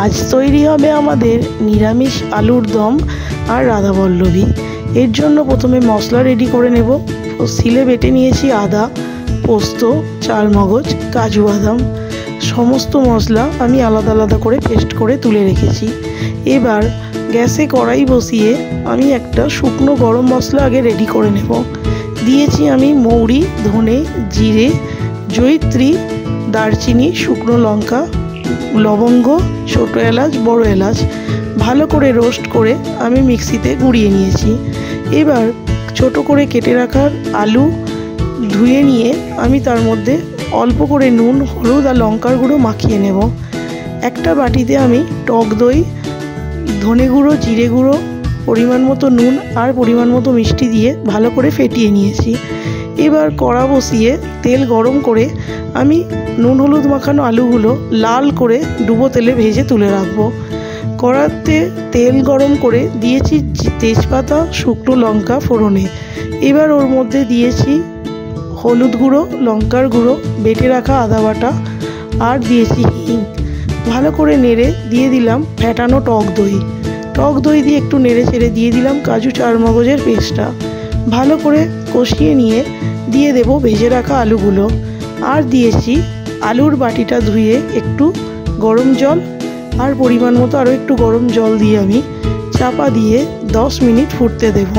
আজ তৈরি হবে আমাদের নিরামিষ আলুর দম আর রাধাবল্লভী। এর জন্য প্রথমে মশলা রেডি করে নেব। শিলে বেটে নিয়েছি আদা, পোস্ত, চালমগজ, কাজু বাদাম, সমস্ত মশলা আমি আলাদা আলাদা করে পেস্ট করে তুলে রেখেছি। এবার গ্যাসে কড়াই বসিয়ে আমি একটা শুকনো গরম মশলা আগে রেডি করে নেব। দিয়েছি আমি মৌরি, ধনে, জিরে, জয়িত্রী, দারচিনি, শুকনো লঙ্কা, লবঙ্গ, ছোটো এলাচ, বড় এলাচ ভালো করে রোস্ট করে আমি মিক্সিতে গুঁড়িয়ে নিয়েছি। এবার ছোট করে কেটে রাখার আলু ধুয়ে নিয়ে আমি তার মধ্যে অল্প করে নুন, হলুদ আর লঙ্কার গুঁড়ো মাখিয়ে নেব। একটা বাটিতে আমি টক দই, ধনে গুঁড়ো, জিরে গুঁড়ো, পরিমাণ মতো নুন আর পরিমাণ মতো মিষ্টি দিয়ে ভালো করে ফেটিয়ে নিয়েছি। এবার কড়া বসিয়ে তেল গরম করে আমি নুন হলুদ মাখানো আলুগুলো লাল করে ডুবো তেলে ভেজে তুলে রাখবো। কড়াতে তেল গরম করে দিয়েছি তেজপাতা, শুকনো লঙ্কা ফোড়নে। এবার ওর মধ্যে দিয়েছি হলুদ গুঁড়ো, লঙ্কার গুঁড়ো, বেটে রাখা আদা বাটা আর দিয়েছি হিং। ভালো করে নেড়ে দিয়ে দিলাম ফেটানো টক দই। টক দই দিয়ে একটু নেড়ে চেড়ে দিয়ে দিলাম কাজু চারমগজের পেস্টটা। ভালো করে কষিয়ে নিয়ে দিয়ে দেব ভেজে রাখা আলুগুলো আর দিয়েছি আলুর বাটিটা ধুয়ে একটু গরম জল আর পরিমাণ মতো আরও একটু গরম জল দিয়ে আমি চাপা দিয়ে 10 মিনিট ফুটতে দেব।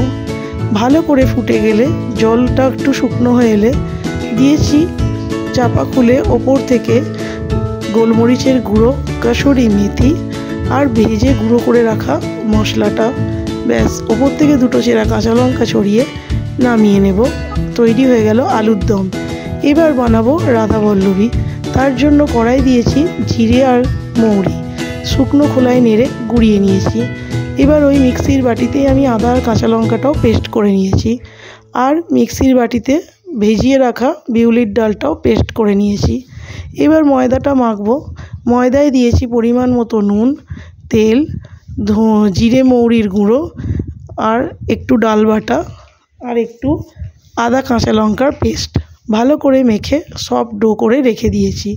ভালো করে ফুটে গেলে জলটা একটু শুকনো হয়ে এলে দিয়েছি চাপা খুলে ওপর থেকে গোলমরিচের গুঁড়ো, কাসুরি মেথি আর ভেজে গুঁড়ো করে রাখা মশলাটা। ব্যাস, ওপর থেকে দুটো চেরা কাঁচা লঙ্কা ছড়িয়ে নামিয়ে নেব। তৈরি হয়ে গেল আলুর দম। এবার বানাবো রাধাবল্লভী। তার জন্য কড়াই দিয়েছি জিরে আর মৌরি, শুকনো খোলায় নেড়ে গুঁড়িয়ে নিয়েছি। এবার ওই মিক্সির বাটিতেই আমি আদা আর কাঁচা লঙ্কাটাও পেস্ট করে নিয়েছি আর মিক্সির বাটিতে ভেজিয়ে রাখা বিউলির ডালটাও পেস্ট করে নিয়েছি। এবার ময়দাটা মাখবো। ময়দায় দিয়েছি পরিমাণ মতো নুন, তেল, জিরে মৌরির গুঁড়ো আর একটু ডাল বাটা আর একটু আদা কাঁচা লঙ্কার পেস্ট ভালো করে মেখে সফট ডো করে রেখে দিয়েছি।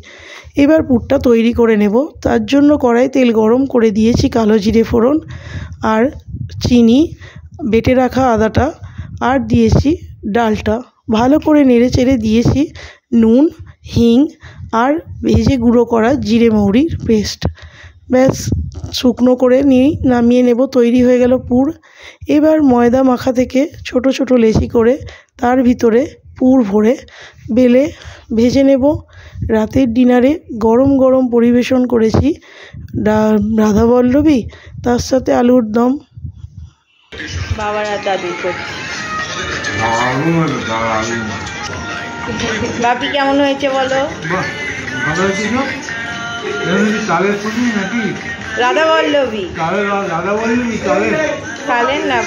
এবার পুরটা তৈরি করে নেব। তার জন্য কড়াই তেল গরম করে দিয়েছি কালো জিরে ফোড়ন আর চিনি, বেটে রাখা আদাটা আর দিয়েছি ডালটা। ভালো করে নেড়ে চেড়ে দিয়েছি নুন, হিং আর ভেজে গুঁড়ো করা জিরে মৌরির পেস্ট। ব্যাস, শুকনো করে নিয়ে নামিয়ে নেব। তৈরি হয়ে গেল পুর। এবার ময়দা মাখা থেকে ছোট ছোট লেচি করে তার ভিতরে পুর ভরে বেলে ভেজে নেব। রাতের ডিনারে গরম গরম পরিবেশন করেছি রাধাবল্লভী, তার সাথে আলুর দম। বাবার আর দাদুর করছি। বাপি কেমন হয়েছে বলো? রাধাবল্লভী কালের না